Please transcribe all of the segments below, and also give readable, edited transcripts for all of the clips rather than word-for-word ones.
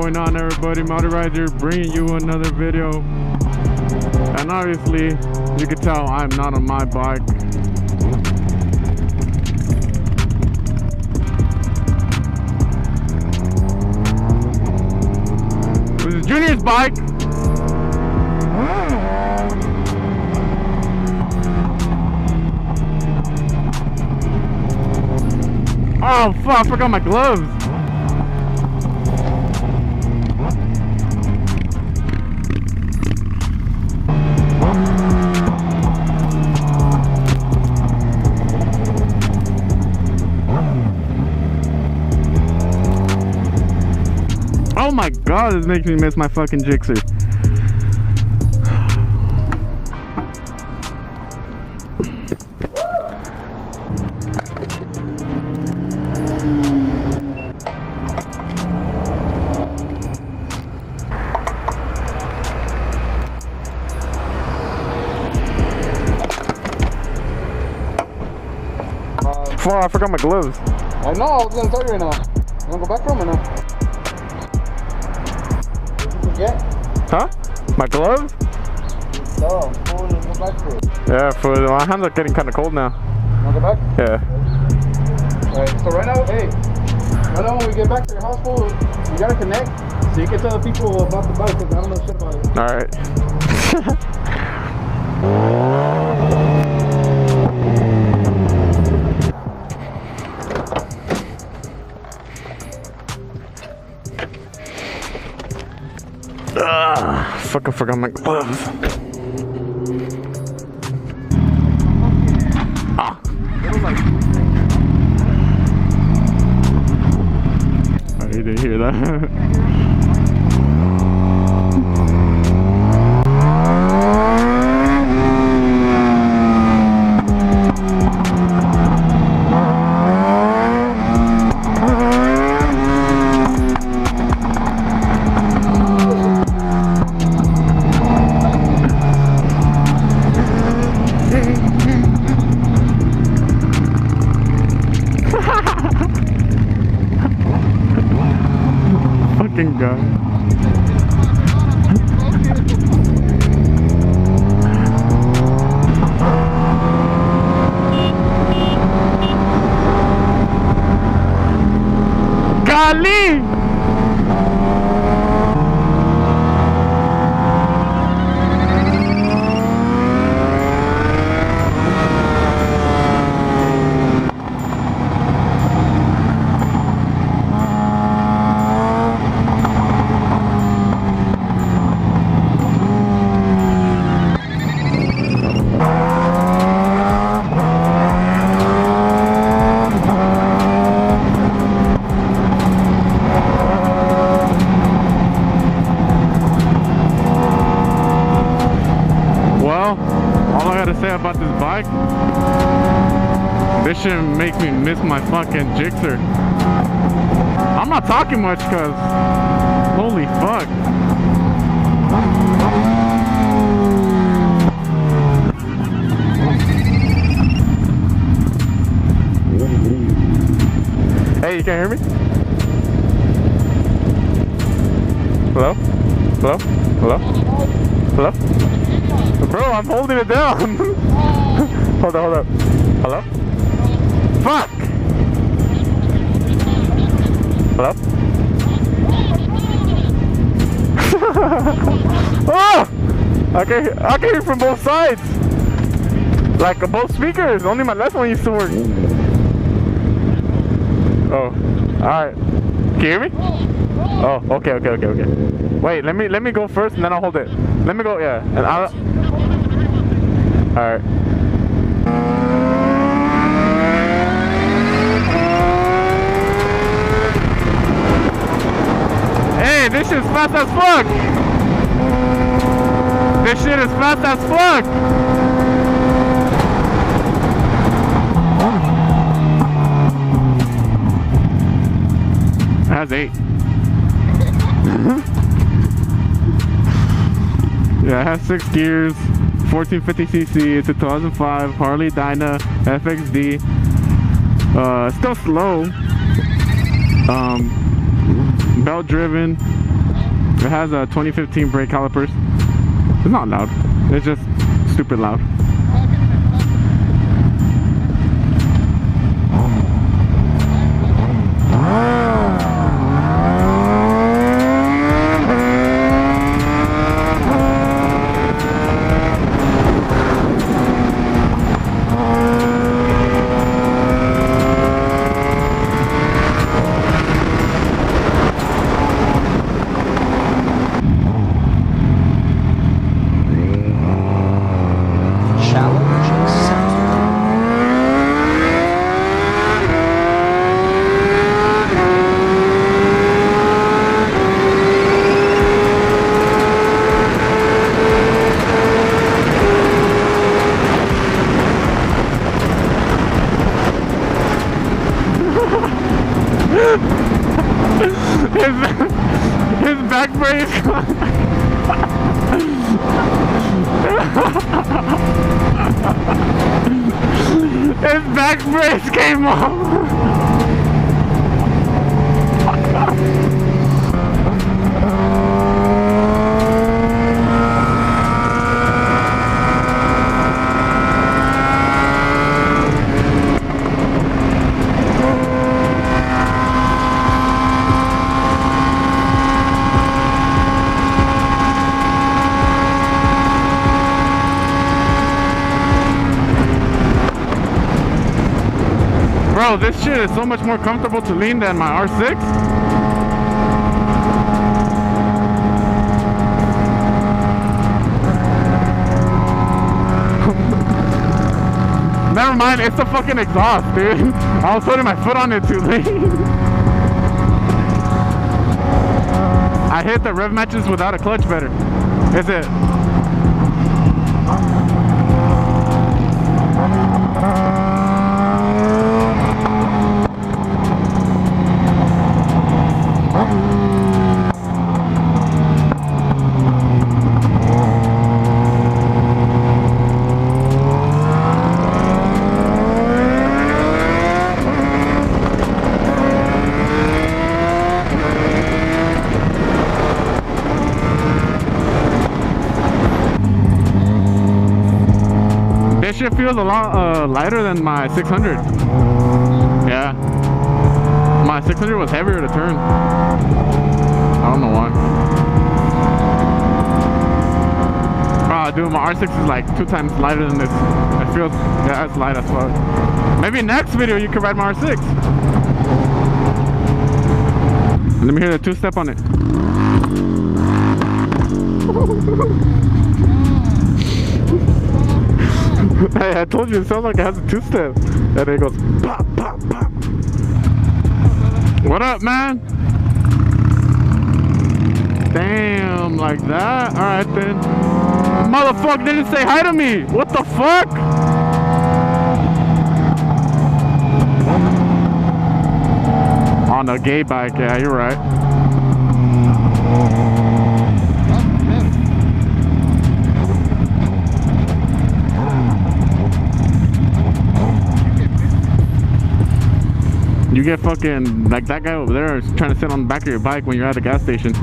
going on, everybody? Motorizer bringing you another video. And obviously, you can tell I'm not on my bike. This is Junior's bike. Oh fuck, I forgot my gloves. Oh my god, this makes me miss my fucking Gixxer. I forgot my gloves. I know, I was gonna tell you right now. You wanna go back for them or no? Did you forget? Huh? My gloves? No, go back for it. Yeah, my hands are getting kind of cold now. You wanna go back? Yeah. Alright, so right now, hey, right now when we get back to your house, fool, you gotta connect so you can tell the people about the bike because I don't know shit about it. Alright. Fuck, I forgot my gloves. Ah. I didn't hear that. Fucking guy. Golly! Say about this bike, this shit makes me miss my fucking Gixxer. I'm not talking much cause holy fuck. Hey, you can't hear me? Hello? Hello? Hello? Hello? Bro, I'm holding it down. Hold up. Hello? Fuck! Hello? Oh! I can hear from both sides. Like both speakers. Only my left one used to work. Oh, alright. Can you hear me? Oh, okay. Wait, let me go first and then I'll hold it. Let me go, yeah. And I'll... Alright. Hey, this shit's fast as fuck! This shit is fast as fuck! It has 8. Yeah, it has 6 gears, 1450cc. It's a 2005 Harley Dyna FXD. Still slow. Belt driven. It has a 2015 brake calipers. It's not loud. It's just stupid loud. His back brace. His back brace came off. Bro, this shit is so much more comfortable to lean than my R6. Never mind, it's the fucking exhaust, dude. I was putting my foot on it too late. I hit the rev matches without a clutch better. Is it? This shit feels a lot lighter than my 600. Yeah. My 600 was heavier to turn. I don't know why. Ah, dude, my R6 is like 2 times lighter than this. It feels, yeah, it's light as fuck. Maybe next video you can ride my R6. Let me hear the 2-step on it. Hey, I told you it sounds like it has a 2-step. And then it goes pop, pop, pop. What up, man? Damn, like that? Alright then. Motherfucker didn't say hi to me! What the fuck? On a gay bike, yeah, you're right. You get fucking, like that guy over there is trying to sit on the back of your bike when you're at a gas station.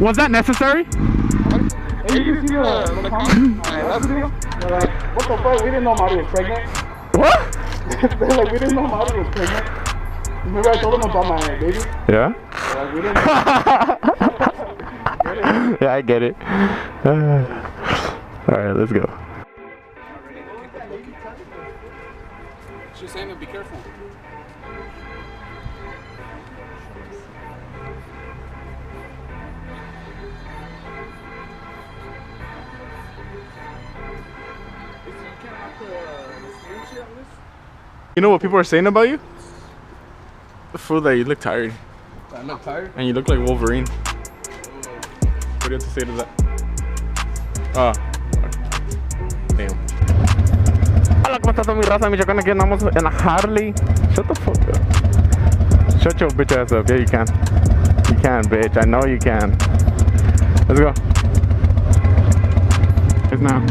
Was that necessary? Hey, you can see the comment last video? What the fuck? We didn't know Mario was pregnant. What? They're like, we didn't know Mario was pregnant. Remember I told them about my baby? Yeah? Like, we didn't know. Yeah, I get it. Alright, let's go. She's saying to be careful. You know what people are saying about you? Fool, that you look tired. I look tired. And you look like Wolverine. What do you have to say to that? Damn. Hola, ¿cómo está toda mi raza, Michoacán? Aquí andamos en la Harley. Shut the fuck up. Shut your bitch ass up. Yeah, you can. You can, bitch. I know you can. Let's go. It's now.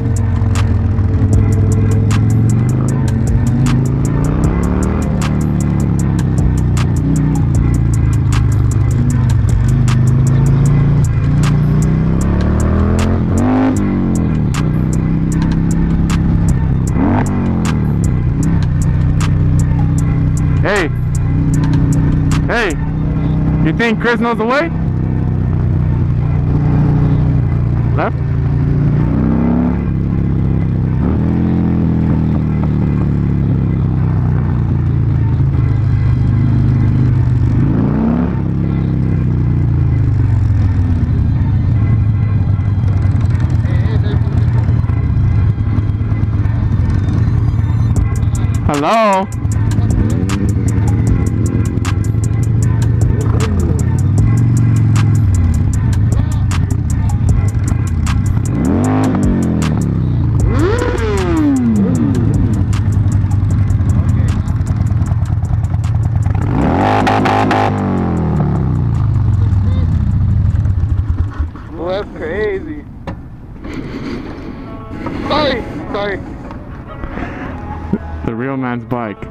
Hey. Hey. You think Chris knows the way? Left? Hello? Well, that's crazy. Sorry. The real man's bike. I'm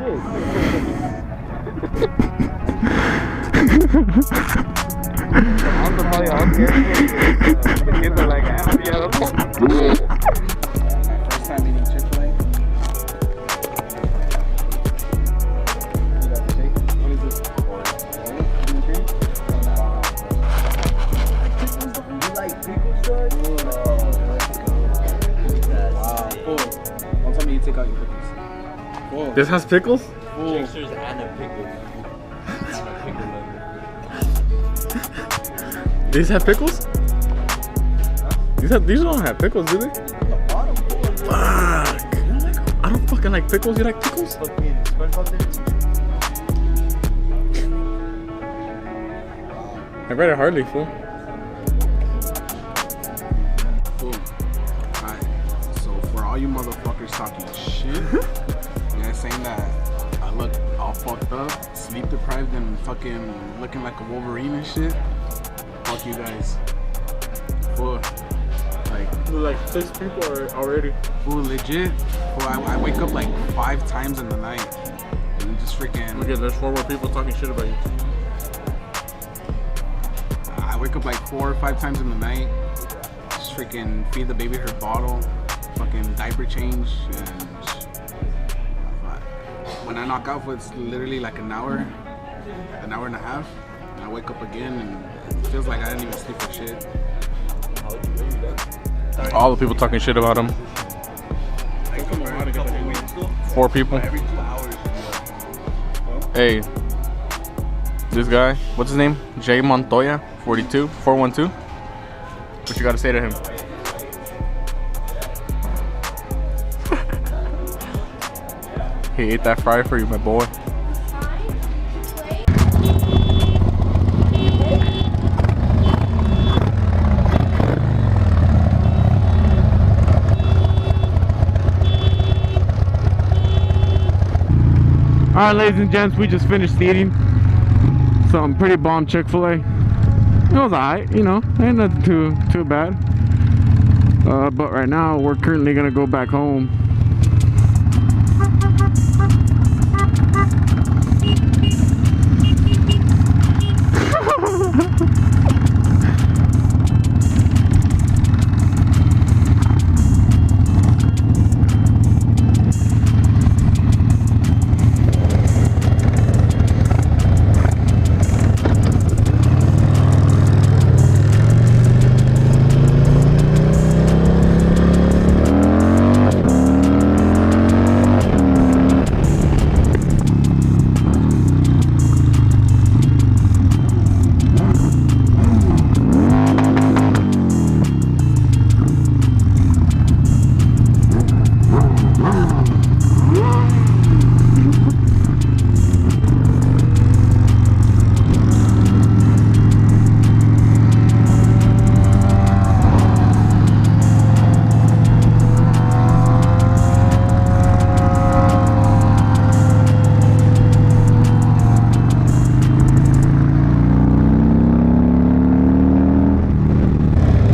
probably out here. The kids are like, first time eating Chick-fil-A. You got the shake? What is this? You like pickles, George? Wow. Cool. Don't tell me you take out your pickles. Cool. This has pickles? Textures and a pickle. These have pickles? These don't have pickles, do they? Fuck. I don't fucking like pickles. You like pickles? I read it hardly, fool. Boom. Alright. So for all you motherfuckers talking shit, you guys saying that I look all fucked up, sleep deprived, and fucking looking like a Wolverine and shit. Fuck you guys. Fool. Like 6 people already. Fool, legit. Fool, I wake up like 5 times in the night. And just freaking. Look at, there's 4 more people talking shit about you. I wake up like 4 or 5 times in the night. Just freaking feed the baby her bottle. Fucking diaper change. And when I knock out, it's literally like an hour and a half. And I wake up again and it feels like I didn't even sleep for shit. All the people talking shit about him. 4 people. Hey, this guy, what's his name? Jay Montoya, 412. What you gotta say to him? He ate that fry for you, my boy. Alright, ladies and gents, we just finished eating some pretty bomb Chick-fil-A. It was alright, you know, ain't nothing too bad. But right now, we're currently gonna go back home.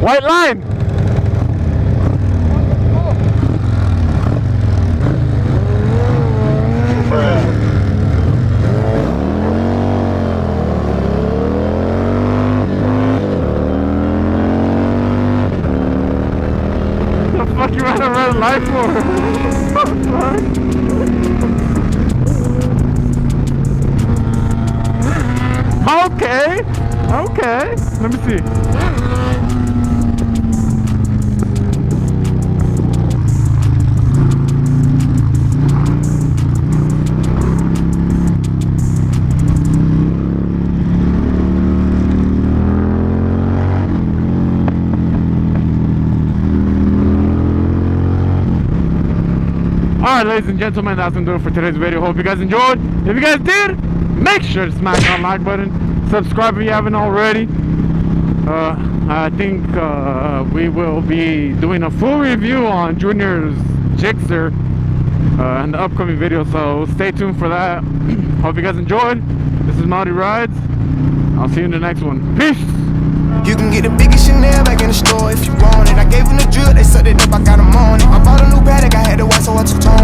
White line. The fuck you ran a red light for? Okay, okay. Let me see. Alright, ladies and gentlemen, that's gonna do it for today's video. Hope you guys enjoyed. If you guys did, make sure to smash that like button. Subscribe if you haven't already. I think we will be doing a full review on Junior's Jixer in the upcoming video, so stay tuned for that. Hope you guys enjoyed. This is Marty Rides. I'll see you in the next one. Peace! You can get the biggest Chanel back in the store if you want it. I gave them the drill, they set it up, I got them on it. I bought a new Patek, I had to watch so I took tone.